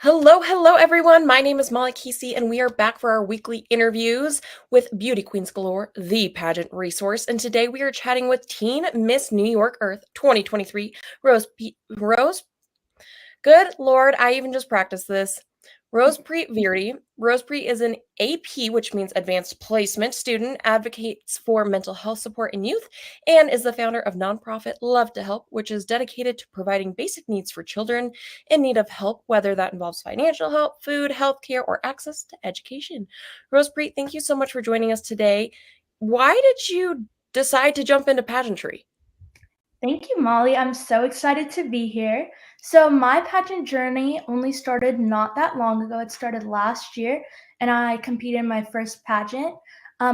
Hello, hello, everyone. My name is Molly Casey, and we are back for our weekly interviews with Beauty Queens Galore, the pageant resource. And today we are chatting with Teen Miss New York Earth 2023, Rose. Good Lord, I even just practiced this. Rosepreet Virdi. Rosepreet is an AP, which means Advanced Placement student, advocates for mental health support in youth, and is the founder of nonprofit Love to Help, which is dedicated to providing basic needs for children in need of help, whether that involves financial help, food, healthcare, or access to education. Rosepreet, thank you so much for joining us today. Why did you decide to jump into pageantry? Thank you, Molly. I'm so excited to be here. So, my pageant journey only started not that long ago. It started last year, and I competed in my first pageant.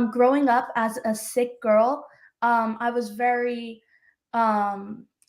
Growing up as a sick girl, I was very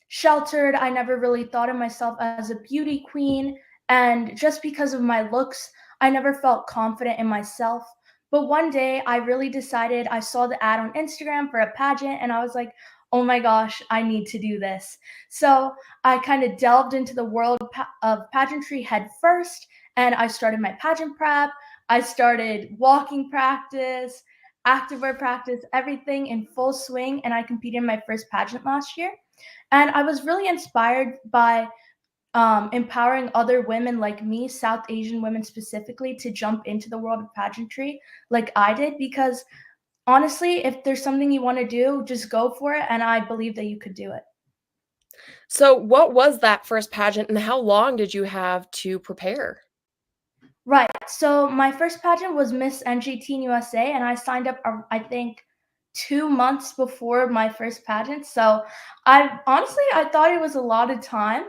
sheltered. I never really thought of myself as a beauty queen. And just because of my looks, I never felt confident in myself. But one day, I really decided, I saw the ad on Instagram for a pageant, and I was like, oh my gosh, I need to do this. So I kind of delved into the world of pageantry head first, and I started my pageant prep. I started walking practice, activewear practice, everything in full swing, and I competed in my first pageant last year. And I was really inspired by empowering other women like me, South Asian women specifically, to jump into the world of pageantry like I did because honestly, if there's something you want to do, just go for it. And I believe that you could do it. So, what was that first pageant, and how long did you have to prepare? Right. So my first pageant was Miss NG Teen USA, and I signed up, I think, 2 months before my first pageant. So I thought it was a lot of time.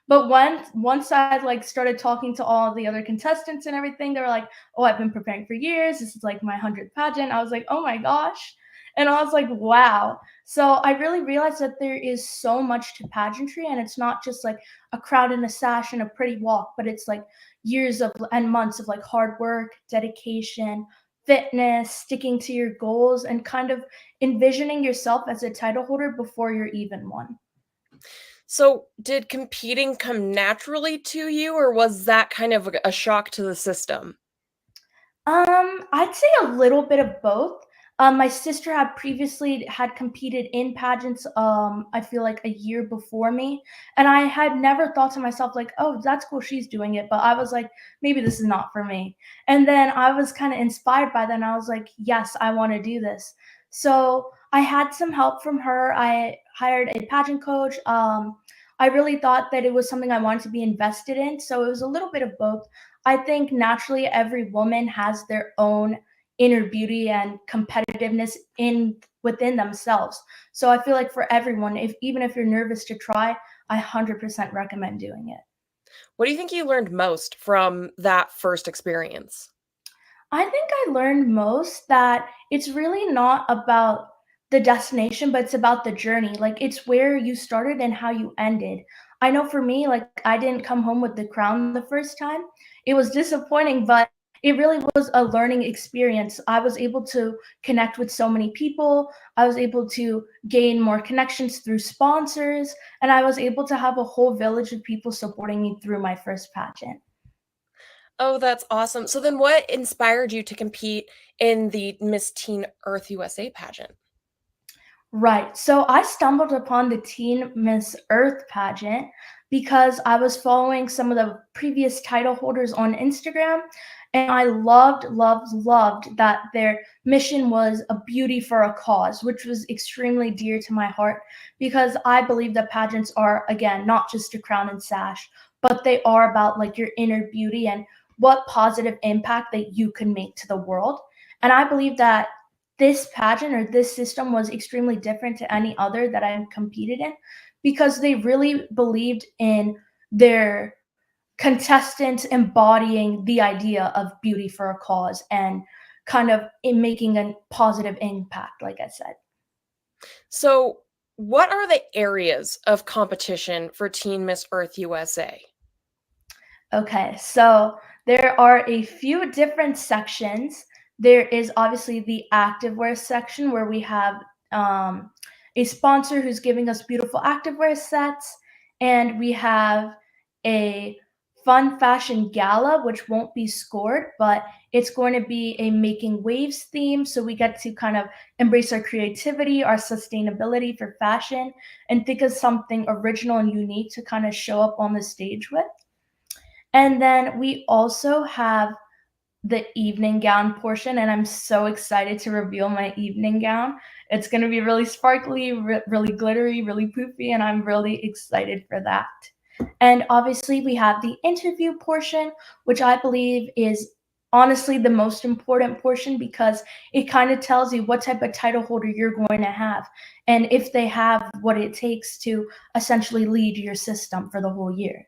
But once I like started talking to all the other contestants and everything, they were like, "Oh, I've been preparing for years. This is like my 100th pageant." I was like, "Oh my gosh." And I was like, wow. So I really realized that there is so much to pageantry, and it's not just like a crowd in a sash and a pretty walk, but it's like years of and months of like hard work, dedication, fitness, sticking to your goals, and kind of envisioning yourself as a title holder before you're even one. So, did competing come naturally to you, or was that kind of a shock to the system? I'd say a little bit of both. My sister had previously had competed in pageants, I feel like a year before me. And I had never thought to myself, like, oh, that's cool, she's doing it. But I was like, maybe this is not for me. And then I was kind of inspired by that. And I was like, yes, I want to do this. So I had some help from her. I hired a pageant coach. I really thought that it was something I wanted to be invested in. So it was a little bit of both. I think naturally every woman has their own inner beauty and competitiveness in within themselves. So I feel like for everyone, if even if you're nervous to try, I 100% recommend doing it. What do you think you learned most from that first experience? I think I learned most that it's really not about the destination, but it's about the journey. Like it's where you started and how you ended. I know for me, like I didn't come home with the crown the first time. It was disappointing, but it really was a learning experience. I was able to connect with so many people. I was able to gain more connections through sponsors, and I was able to have a whole village of people supporting me through my first pageant. Oh, that's awesome. So then what inspired you to compete in the Miss Teen Earth USA pageant? Right. So I stumbled upon the Teen Miss Earth pageant because I was following some of the previous title holders on Instagram. And I loved, loved, loved that their mission was a beauty for a cause, which was extremely dear to my heart because I believe that pageants are, again, not just a crown and sash, but they are about like your inner beauty and what positive impact that you can make to the world. And I believe that this pageant or this system was extremely different to any other that I competed in because they really believed in their contestants embodying the idea of beauty for a cause and kind of in making a positive impact, like I said. So, what are the areas of competition for Teen Miss Earth USA? Okay, so there are a few different sections. There is obviously the activewear section where we have um, a sponsor who's giving us beautiful activewear sets, and we have a fun fashion gala, which won't be scored, but it's going to be a making waves theme. So we get to kind of embrace our creativity, our sustainability for fashion, and think of something original and unique to kind of show up on the stage with. And then we also have the evening gown portion, and I'm so excited to reveal my evening gown. It's going to be really sparkly, really glittery, really poofy, and I'm really excited for that. And obviously, we have the interview portion, which I believe is honestly the most important portion because it kind of tells you what type of title holder you're going to have and if they have what it takes to essentially lead your system for the whole year.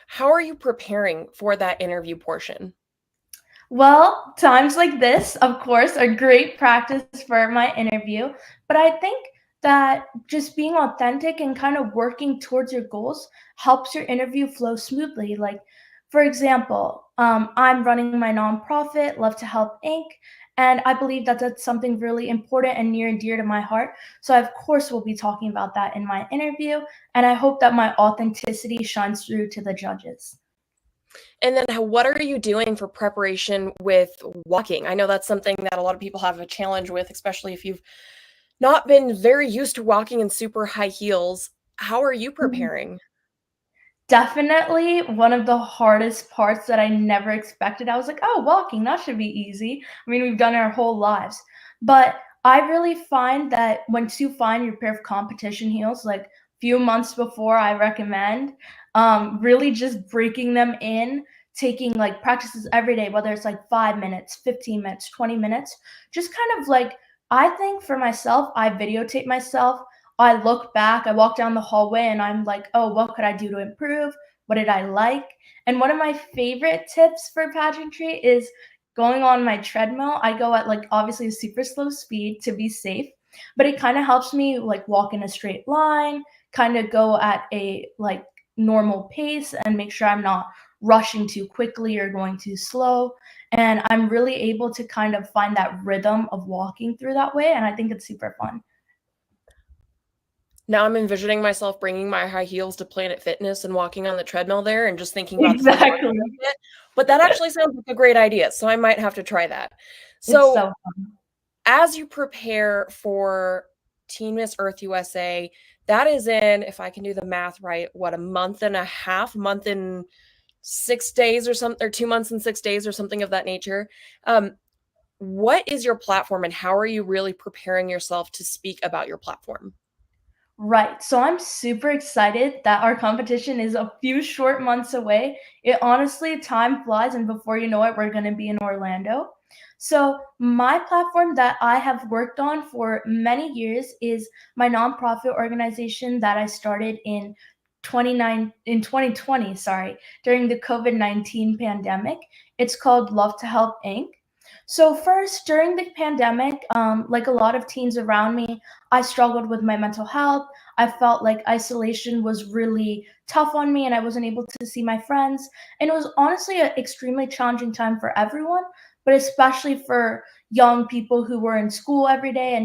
How are you preparing for that interview portion? Well, times like this, of course, are great practice for my interview, but I think that just being authentic and kind of working towards your goals helps your interview flow smoothly. Like, for example, I'm running my nonprofit, Love to Help Inc., and I believe that that's something really important and near and dear to my heart. So, I, of course, will be talking about that in my interview, and I hope that my authenticity shines through to the judges. And then what are you doing for preparation with walking? I know that's something that a lot of people have a challenge with, especially if you've not been very used to walking in super high heels. How are you preparing? Definitely one of the hardest parts that I never expected. I was like, "Oh, walking, that should be easy." I mean, we've done it our whole lives. But I really find that once you find your pair of competition heels, like, few months before I recommend, really just breaking them in, taking, like, practices every day, whether it's, like, 5 minutes, 15 minutes, 20 minutes, just kind of, like I think for myself, I videotape myself. I look back, I walk down the hallway, and I'm like, "Oh, what could I do to improve? What did I like?" And one of my favorite tips for pageantry is going on my treadmill. I go at, like, obviously a super slow speed to be safe, but it kinda helps me, like, walk in a straight line, kinda go at a, like, normal pace and make sure I'm not rushing too quickly or going too slow, and I'm really able to kind of find that rhythm of walking through that way, and I think it's super fun. Now I'm envisioning myself bringing my high heels to Planet Fitness and walking on the treadmill there and just thinking about the physicality Exactly. of it, but that actually sounds like a great idea, so I might have to try that. It's So, so fun. as you prepare for Teen Miss Earth USA, that is in, if I can do the math right, what, a month and a half, month and 6 days or something, or 2 months and 6 days or something of that nature. Um, what is your platform, and how are you really preparing yourself to speak about your platform? Right. So I'm super excited that our competition is a few short months away. It honestly, time flies, and before you know it, we're going to be in Orlando. So, my platform that I have worked on for many years is my nonprofit organization that I started in 2020, sorry, during the COVID-19 pandemic. It's called Love to Help Inc. So first, during the pandemic, like a lot of teens around me, I struggled with my mental health. I felt like isolation was really tough on me and I wasn't able to see my friends. And it was honestly an extremely challenging time for everyone, but especially for young people who were in school every day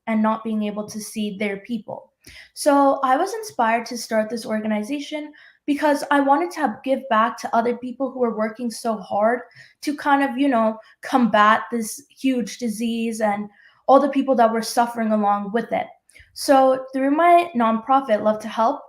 and not being able to see their people. So I was inspired to start this organization because I wanted to give back to other people who are working so hard to kind of, combat this huge disease and all the people that were suffering along with it. So, through my nonprofit, Love to Help,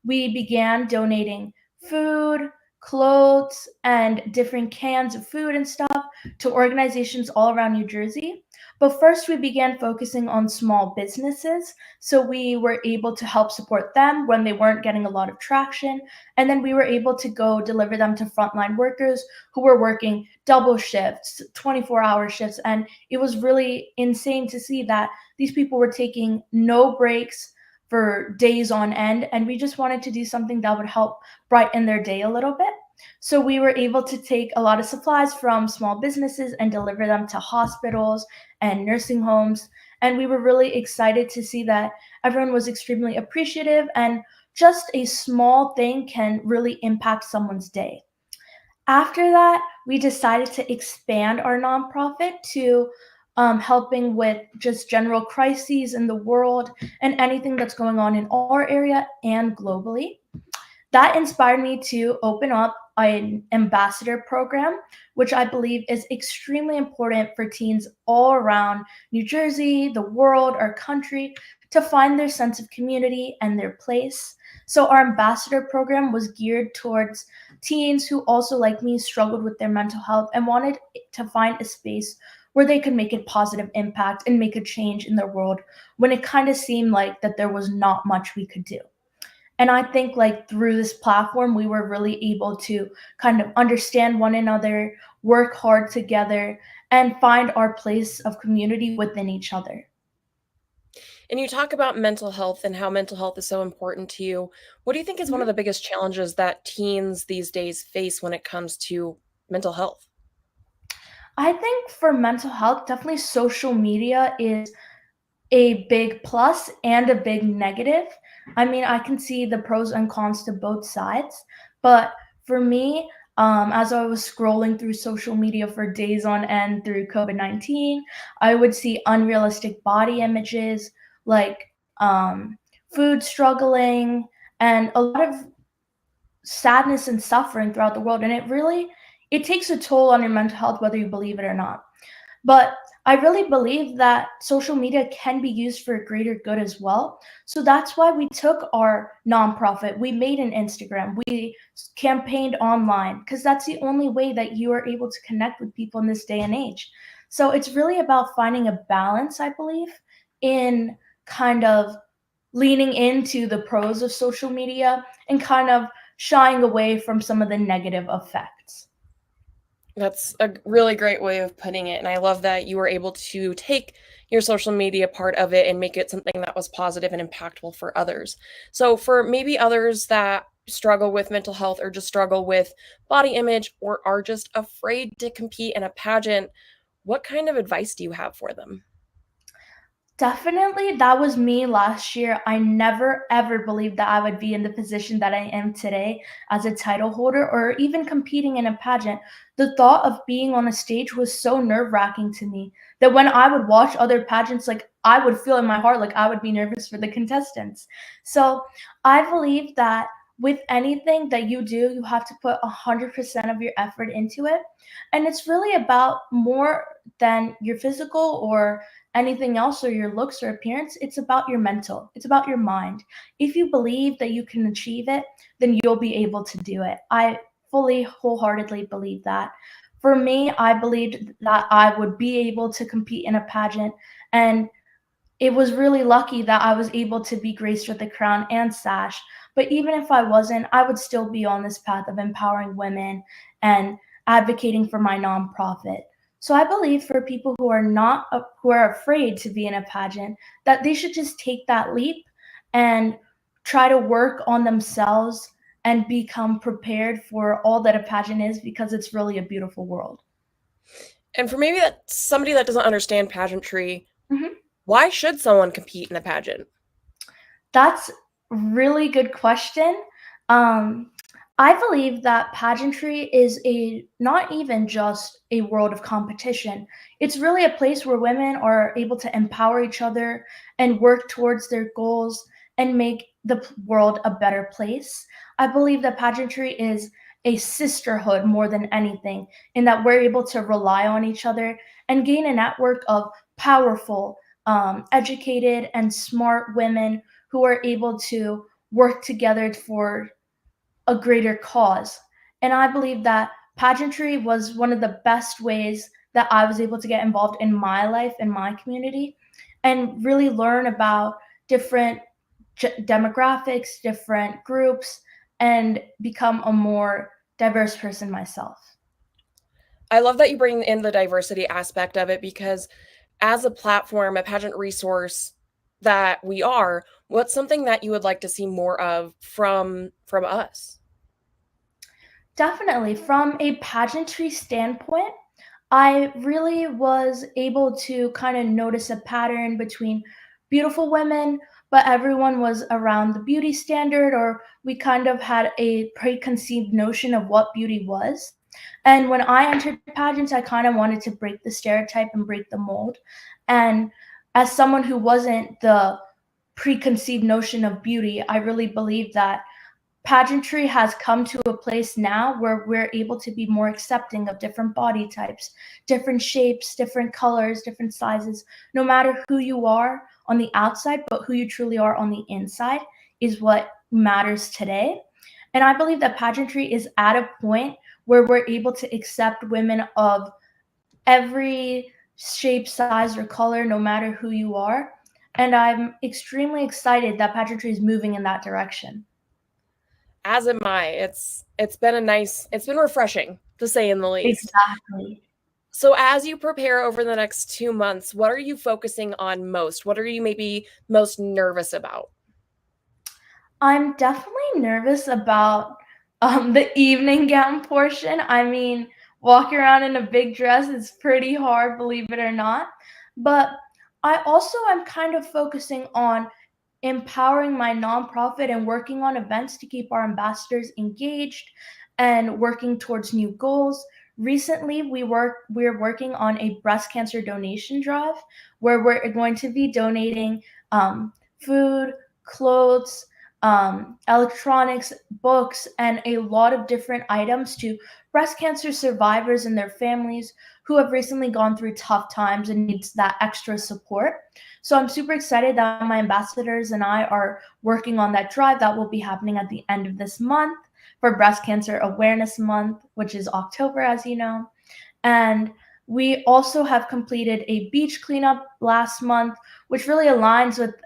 we began donating food, clothes, and different cans of food and stuff to organizations all around New Jersey. But first, we began focusing on small businesses. So, we were able to help support them when they weren't getting a lot of traction. And then we were able to go deliver them to frontline workers who were working double shifts, 24-hour shifts. And it was really insane to see that these people were taking no breaks for days on end. And we just wanted to do something that would help brighten their day a little bit. So we were able to take a lot of supplies from small businesses and deliver them to hospitals and nursing homes. And we were really excited to see that everyone was extremely appreciative and just a small thing can really impact someone's day. After that, we decided to expand our nonprofit to helping with just general crises in the world and anything that's going on in our area and globally. that inspired me to open up an ambassador program, which I believe is extremely important for teens all around New Jersey, the world, our country, to find their sense of community and their place. So, our ambassador program was geared towards teens who also, like me, struggled with their mental health and wanted to find a space where they could make a positive impact and make a change in their world when it kind of seemed like that there was not much we could do. And I think like through this platform, we were really able to kind of understand one another, work hard together, and find our place of community within each other. And you talk about mental health and how mental health is so important to you. What do you think is one of Mhm. the biggest challenges that teens these days face when it comes to mental health? I think for mental health, definitely social media is a big plus and a big negative. I mean, I can see the pros and cons to both sides, but for me, as I was scrolling through social media for days on end through COVID-19, I would see unrealistic body images like um, food struggling and a lot of sadness and suffering throughout the world. And it takes a toll on your mental health, whether you believe it or not. But I really believe that social media can be used for a greater good as well. So that's why we took our nonprofit, we made an Instagram, we campaigned online, because that's the only way that you are able to connect with people in this day and age. So it's really about finding a balance, I believe, in kind of leaning into the pros of social media and kind of shying away from some of the negative effects. That's a really great way of putting it, and I love that you were able to take your social media part of it and make it something that was positive and impactful for others. So, for maybe others that struggle with mental health or just struggle with body image or are just afraid to compete in a pageant, what kind of advice do you have for them? Definitely, that was me last year. I never ever believed that I would be in the position that I am today as a title holder or even competing in a pageant. The thought of being on a stage was so nerve-wracking to me that when I would watch other pageants, like I would feel in my heart like I would be nervous for the contestants. So I believe that with anything that you do, you have to put 100% of your effort into it. And it's really about more than your physical or anything else or your looks or appearance. It's about your mental, it's about your mind. If you believe that you can achieve it, then you'll be able to do it. I fully, wholeheartedly believe that. For me, I believed that I would be able to compete in a pageant, and it was really lucky that I was able to be graced with the crown and sash. But even if I wasn't, I would still be on this path of empowering women and advocating for my nonprofit. So I believe for people who are not who are afraid to be in a pageant, that they should just take that leap and try to work on themselves and become prepared for all that a pageant is, because it's really a beautiful world. And for maybe that somebody that doesn't understand pageantry, Mhm. why should someone compete in a pageant? That's really good question. Um, I believe that pageantry is a not even just a world of competition. It's really a place where women are able to empower each other and work towards their goals and make the world a better place. I believe that pageantry is a sisterhood more than anything, in that we're able to rely on each other and gain a network of powerful, educated, and smart women who are able to work together for a greater cause. And I believe that pageantry was one of the best ways that I was able to get involved in my life and my community and really learn about different demographics, different groups, and become a more diverse person myself. I love that you bring in the diversity aspect of it because as a platform, a pageant resource that we are, what's something that you would like to see more of from us? Definitely. From a pageantry standpoint, I really was able to kind of notice a pattern between beautiful women, but everyone was around the beauty standard, or we kind of had a preconceived notion of what beauty was. And when I entered pageants, I kind of wanted to break the stereotype and break the mold. And as someone who wasn't the preconceived notion of beauty, I really believed that pageantry has come to a place now where we're able to be more accepting of different body types, different shapes, different colors, different sizes. No matter who you are on the outside, but who you truly are on the inside is what matters today. And I believe that pageantry is at a point where we're able to accept women of every shape, size, or color, no matter who you are. And I'm extremely excited that pageantry is moving in that direction. As am I. It's been refreshing to say in the least. Exactly. So as you prepare over the next 2 months, what are you focusing on most? What are you maybe most nervous about? I'm definitely nervous about the evening gown portion. I mean, walking around in a big dress is pretty hard, believe it or not. But I also am kind of focusing on empowering my nonprofit and working on events to keep our ambassadors engaged and working towards new goals. Recently, we're working on a breast cancer donation drive where we're going to be donating food, clothes, electronics, books, and a lot of different items to breast cancer survivors and their families who have recently gone through tough times and needs that extra support. So I'm super excited that my ambassadors and I are working on that drive that will be happening at the end of this month for Breast Cancer Awareness Month, which is October, as you know. And we also have completed a beach cleanup last month, which really aligns with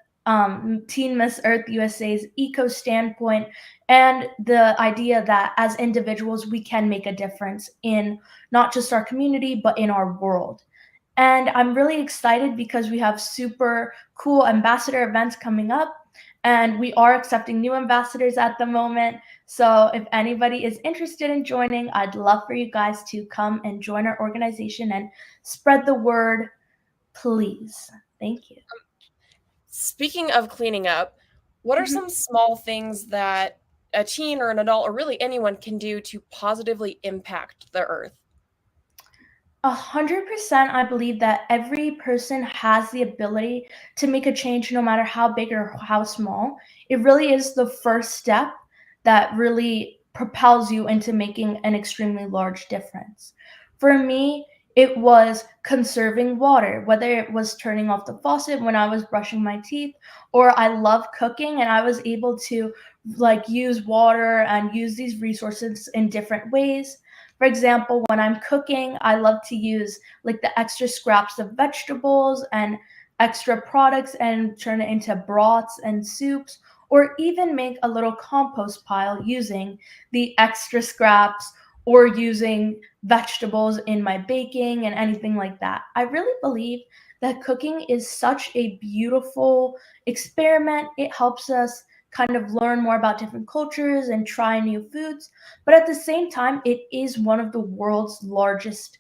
Teen Miss Earth USA's eco standpoint and the idea that as individuals, we can make a difference in not just our community, but in our world. And I'm really excited because we have super cool ambassador events coming up, and we are accepting new ambassadors at the moment. So if anybody is interested in joining, I'd love for you guys to come and join our organization and spread the word, please. Thank you. Speaking of cleaning up, what are Mhm. some small things that a teen or an adult or really anyone can do to positively impact the earth? 100%, I believe that every person has the ability to make a change no matter how big or how small. It really is the first step that really propels you into making an extremely large difference. For me, it was conserving water, whether it was turning off the faucet when I was brushing my teeth, or I love cooking and I was able to like use water and use these resources in different ways. For example, when I'm cooking, I love to use like the extra scraps of vegetables and extra products and turn it into broths and soups, or even make a little compost pile using the extra scraps or using vegetables in my baking and anything like that. I really believe that cooking is such a beautiful experiment. It helps us kind of learn more about different cultures and try new foods. But at the same time, it is one of the world's largest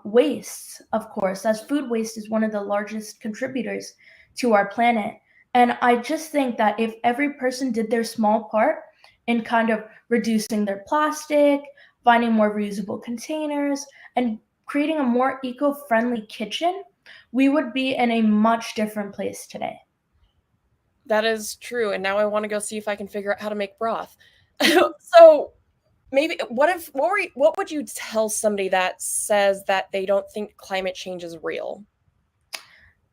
wastes, of course, as food waste is one of the largest contributors to our planet. And I just think that if every person did their small part in kind of reducing their plastic, finding more reusable containers, and creating a more eco friendly kitchen, we would be in a much different place today. That is true, and now I wanna go see if I can figure out how to make broth. Mhm. So, maybe what would you tell somebody that says that they don't think climate change is real?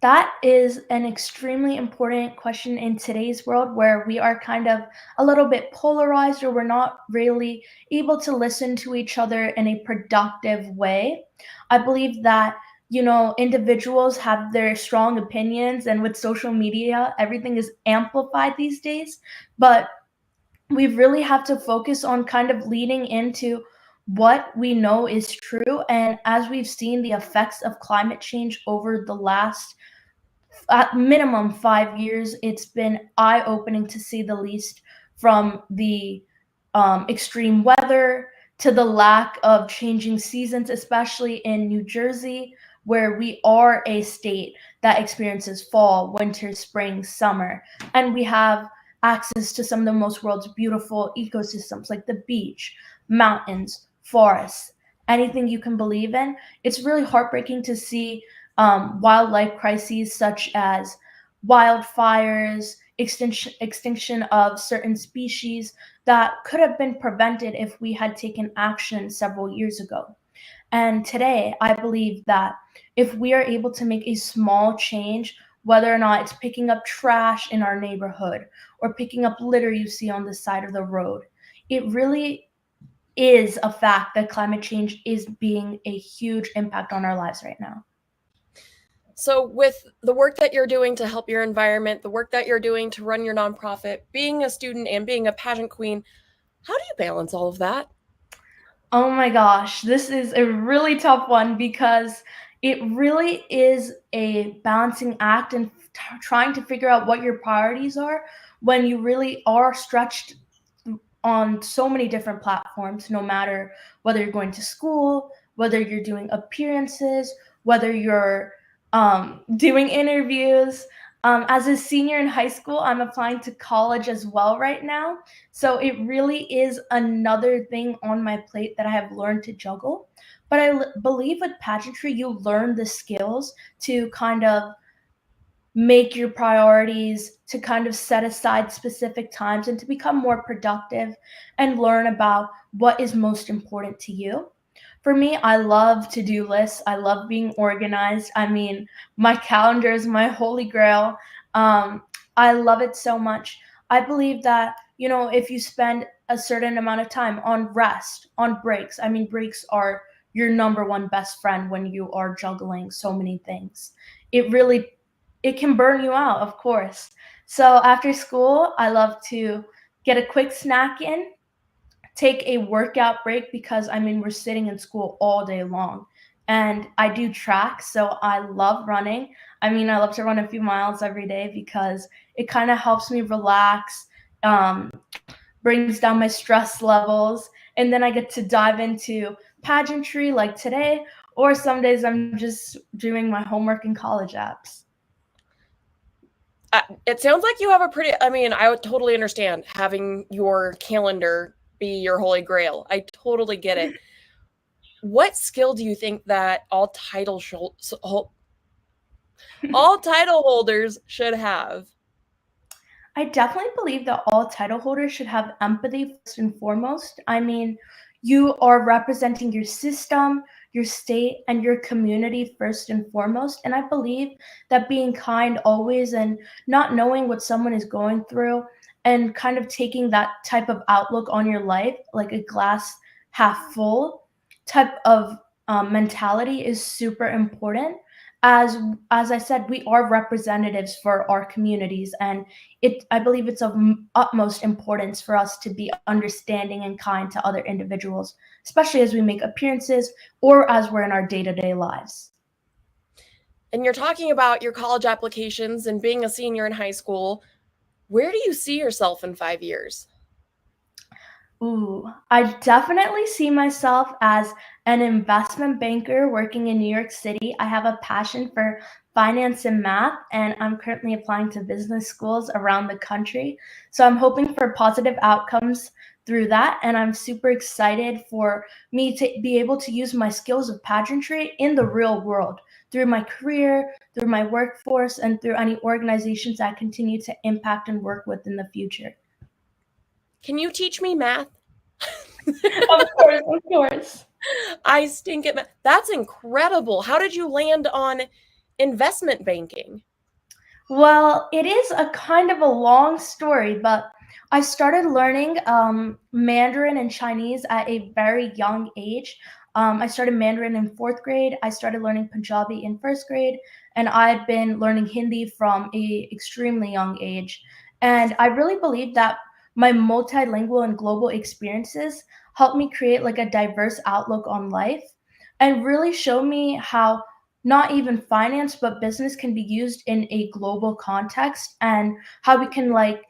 That is an extremely important question in today's world where we are kind of a little bit polarized or we're not really able to listen to each other in a productive way. I believe that, individuals have their strong opinions, and with social media, everything is amplified these days. But we really have to focus on kind of leading into what we know is true. And as we've seen the effects of climate change over the last at minimum 5 years, it's been eye opening to see the least, from the extreme weather to the lack of changing seasons, especially in New Jersey, where we are a state that experiences fall, winter, spring, summer, and we have access to some of the most world's beautiful ecosystems like the beach, mountains, forests, anything you can believe in. It's really heartbreaking to see wildlife crises such as wildfires, extinction of certain species. that could have been prevented if we had taken action several years ago. And today, I believe that if we are able to make a small change, whether or not it's picking up trash in our neighborhood or picking up litter you see on the side of the road, it really is a fact that climate change is being a huge impact on our lives right now. So, with the work that you're doing to help your environment, the work that you're doing to run your nonprofit, being a student and being a pageant queen, how do you balance all of that? Oh my gosh, this is a really tough one because it really is a balancing act and trying to figure out what your priorities are when you really are stretched on so many different platforms, no matter whether you're going to school, whether you're doing appearances, whether you're doing interviews. As a senior in high school, I'm applying to college as well right now. So it really is another thing on my plate that I have learned to juggle. But believe with pageantry, you learn the skills to kind of make your priorities, to kind of set aside specific times and to become more productive and learn about what is most important to you. For me, I love to-do lists. I love being organized. I mean, my calendar is my holy grail. Um, I love it so much. I believe that, if you spend a certain amount of time on rest, on breaks, I mean, breaks are your number one best friend when you are juggling so many things. It really it can burn you out, of course. So after school, I love to get a quick snack in, take a workout break because I mean we're sitting in school all day long. And I do track, so I love running. I mean, I love to run a few miles every day because it kind of helps me relax, um, brings down my stress levels, and then I get to dive into pageantry like today, or some days I'm just doing my homework and college apps. It sounds like you have a pretty, I mean, I would totally understand having your calendar be your holy grail. I totally get it. What skill do you think that all title holders should have? I definitely believe that all title holders should have empathy first and foremost. I mean, you are representing your system, your state, and your community first and foremost. And I believe that being kind always and not knowing what someone is going through and kind of taking that type of outlook on your life, like a glass half full type of mentality, is super important. As I said, we are representatives for our communities, and I believe it's of utmost importance for us to be understanding and kind to other individuals, especially as we make appearances or as we're in our day-to-day lives. And you're talking about your college applications and being a senior in high school. Where do you see yourself in 5 years? Ooh, I definitely see myself as an investment banker working in New York City. I have a passion for finance and math, and I'm currently applying to business schools around the country. So I'm hoping for positive outcomes through that, and I'm super excited for me to be able to use my skills of pageantry in the real world through my career, through my workforce, and through any organizations I continue to impact and work with in the future. Can you teach me math? Of course, of course. I stink at math. That's incredible. How did you land on investment banking? Well, it is a kind of a long story, but I started learning Mandarin and Chinese at a very young age. I started Mandarin in fourth grade. I started learning Punjabi in first grade, and I've been learning Hindi from a extremely young age. And I really believe that my multilingual and global experiences helped me create like a diverse outlook on life and really show me how not even finance but business can be used in a global context, and how we can like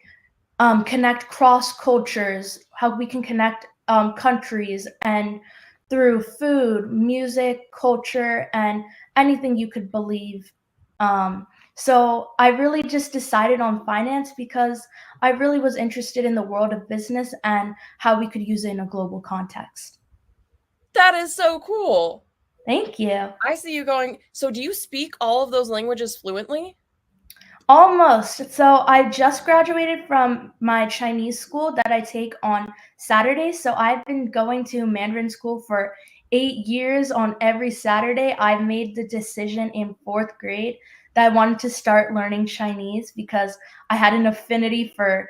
connect cross cultures, how we can connect countries, and through food, music, culture, and anything you could believe. So I really just decided on finance because I really was interested in the world of business and how we could use it in a global context. That is so cool. Thank you. I see you going. So, do you speak all of those languages fluently? Almost. So I just graduated from my Chinese school that I take on Saturdays. So I've been going to Mandarin school for 8 years on every Saturday. I made the decision in fourth grade that I wanted to start learning Chinese because I had an affinity for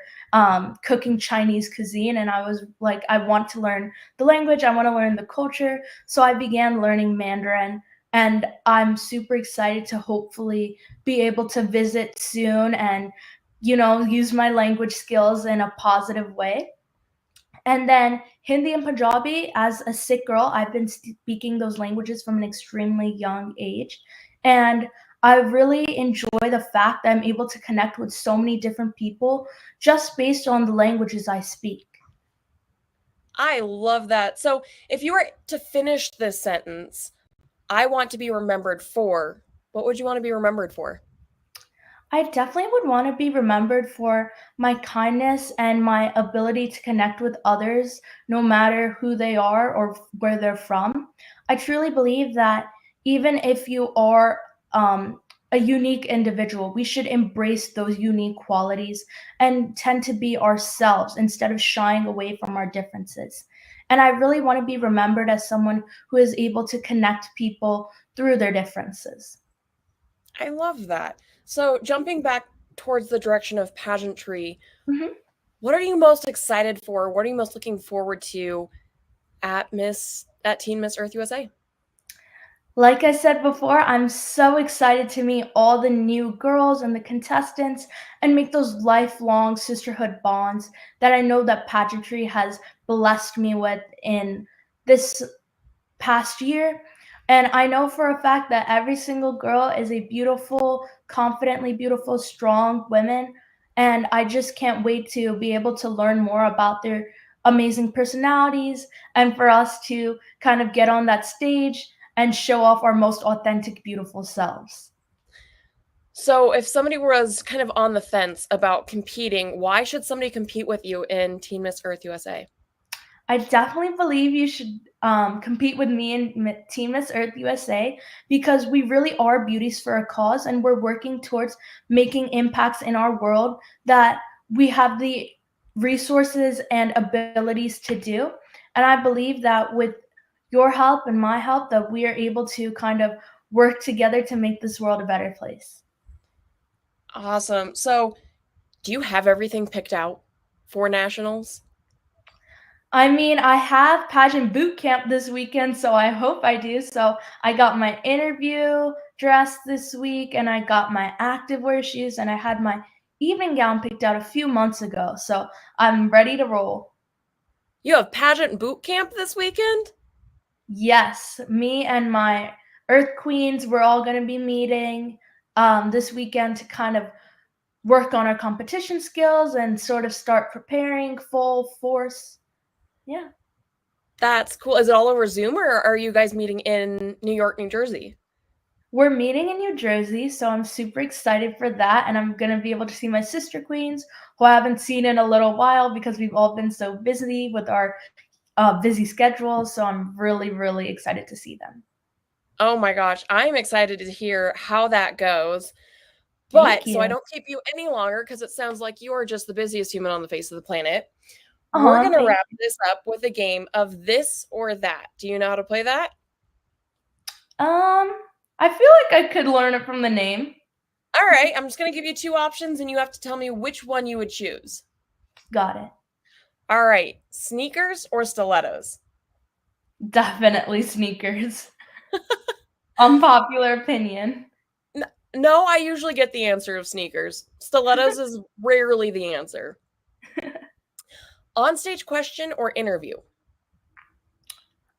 cooking Chinese cuisine. And I was like, I want to learn the language, I want to learn the culture. So I began learning Mandarin. And I'm super excited to hopefully be able to visit soon and use my language skills in a positive way. And then Hindi and Punjabi, as a Sikh girl, I've been speaking those languages from an extremely young age. And I really enjoy the fact that I'm able to connect with so many different people just based on the languages I speak. I love that. So, if you were to finish this sentence, I want to be remembered for, what would you want to be remembered for? I definitely would want to be remembered for my kindness and my ability to connect with others, no matter who they are or where they're from. I truly believe that even if you are a unique individual, we should embrace those unique qualities and tend to be ourselves instead of shying away from our differences. And I really want to be remembered as someone who is able to connect people through their differences. I love that. So, jumping back towards the direction of pageantry, Mhm. what are you most excited for? What are you most looking forward to at Teen Miss Earth USA? Like I said before, I'm so excited to meet all the new girls and the contestants and make those lifelong sisterhood bonds that I know that pageantry has blessed me with in this past year. And I know for a fact that every single girl is a beautiful, confidently beautiful, strong woman. And I just can't wait to be able to learn more about their amazing personalities and for us to kind of get on that stage and show off our most authentic, beautiful selves. So, if somebody was kind of on the fence about competing, why should somebody compete with you in Teen Miss Earth USA? I definitely believe you should compete with me in Team Miss Earth USA because we really are beauties for a cause and we're working towards making impacts in our world that we have the resources and abilities to do. And I believe that with your help and my help, that we are able to kind of work together to make this world a better place. Awesome. So, do you have everything picked out for nationals? I mean, I have pageant boot camp this weekend, so I hope I do. So I got my interview dress this week, and I got my activewear shoes, and I had my evening gown picked out a few months ago. So I'm ready to roll. You have pageant boot camp this weekend? Yes, me and my Earth Queens, we're all going to be meeting this weekend to kind of work on our competition skills and sort of start preparing full force. Yeah. That's cool. Is it all over Zoom or are you guys meeting in New York, New Jersey? We're meeting in New Jersey, so I'm super excited for that, and I'm gonna be able to see my sister queens, who I haven't seen in a little while because we've all been so busy with our busy schedules. So I'm really, really excited to see them. Oh my gosh, I'm excited to hear how that goes. Thank But so I you. don't keep you any longer because it sounds like you are just the busiest human on the face of the planet. We're going to Thank wrap you. this up with a game of this or that. Do you know how to play that? I feel like I could learn it from the name. All right, I'm just going to give you two options and you have to tell me which one you would choose. Got it. All right, sneakers or stilettos? Definitely sneakers. Unpopular opinion. No, I usually get the answer of sneakers. Stilettos is rarely the answer. On-stage question or interview?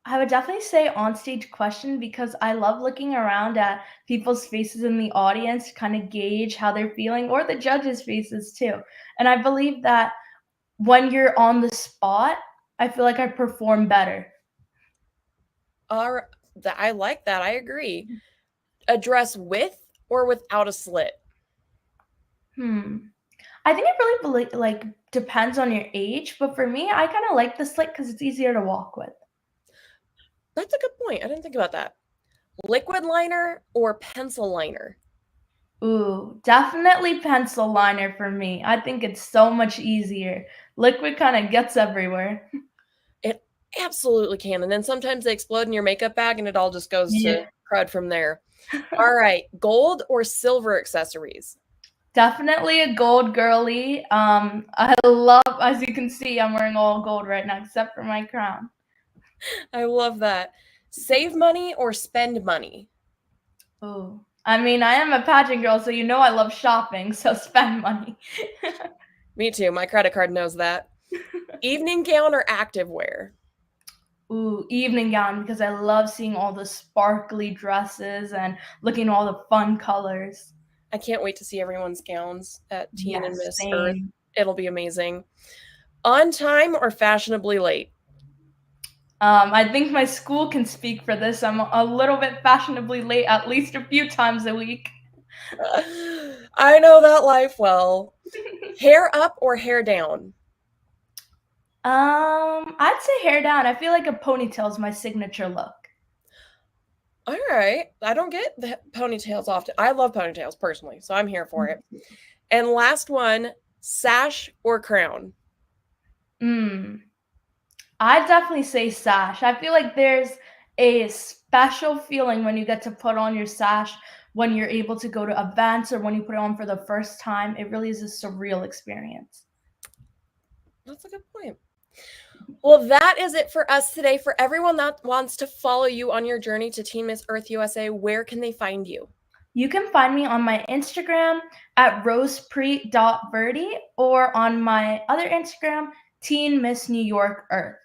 I would definitely say on-stage question because I love looking around at people's faces in the audience to kind of gauge how they're feeling or the judges' faces too. And I believe that when you're on the spot, I feel like I perform better. All right, I like that. I agree. A dress with or without a slit? Hmm. I think it really like depends on your age, but for me, I kind of like the slit because it's easier to walk with. That's a good point. I didn't think about that. Liquid liner or pencil liner? Ooh, definitely pencil liner for me. I think it's so much easier. Liquid kinda gets everywhere. It absolutely can, and then sometimes they explode in your makeup bag and it all just goes to Yeah. crud from there. Alright, gold or silver accessories? Definitely a gold girly. I love as you can see, I'm wearing all gold right now except for my crown. I love that. Save money or spend money? Ooh. I mean, I am a pageant girl, so you know I love shopping, so spend money. Me too, my credit card knows that. Evening gown or activewear? Ooh, evening gown because I love seeing all the sparkly dresses and looking at all the fun colors. I can't wait to see everyone's gowns at Teen and Yes, Miss Earth. same. It'll be amazing. On time or fashionably late? I think my school can speak for this. I'm a little bit fashionably late at least a few times a week. I know that life well. Hair up or hair down? I'd say hair down. I feel like a ponytail is my signature look. Alright, I don't get the ponytails often. I love ponytails personally, so I'm here for it. And last one, sash or crown? Mm. I'd definitely say sash. I feel like there's a special feeling when you get to put on your sash when you're able to go to events or when you put it on for the first time. It really is a surreal experience. That's a good point. Well, that is it for us today. For everyone that wants to follow you on your journey to Teen Miss Earth USA, where can they find you? You can find me on my Instagram at rosepreet.virdi or on my other Instagram, Teen Miss New York Earth.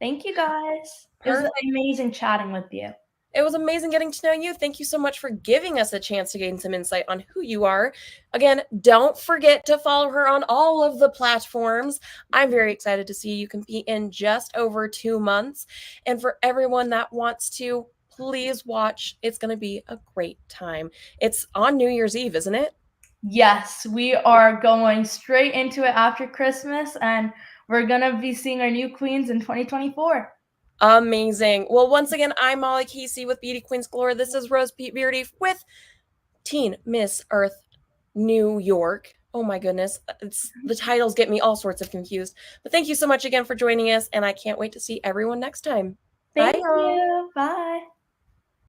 Thank you guys. It was Perfect. amazing chatting with you. It was amazing getting to know you. Thank you so much for giving us a chance to gain some insight on who you are. Again, don't forget to follow her on all of the platforms. I'm very excited to see you compete in just over 2 months. And for everyone that wants to, please watch. It's going to be a great time. It's on New Year's Eve, isn't it? Yes, we are going straight into it after Christmas, and we're gonna be seeing our new queens in 2024. Amazing. Well, once again, I'm Molly Casey with Beauty Queens Galore. This is Rosepreet Virdi with Teen Miss Earth New York. Oh my goodness. The titles get me all sorts of confused. But thank you so much again for joining us, and I can't wait to see everyone next time. Bye, Thank y'all. you. Bye.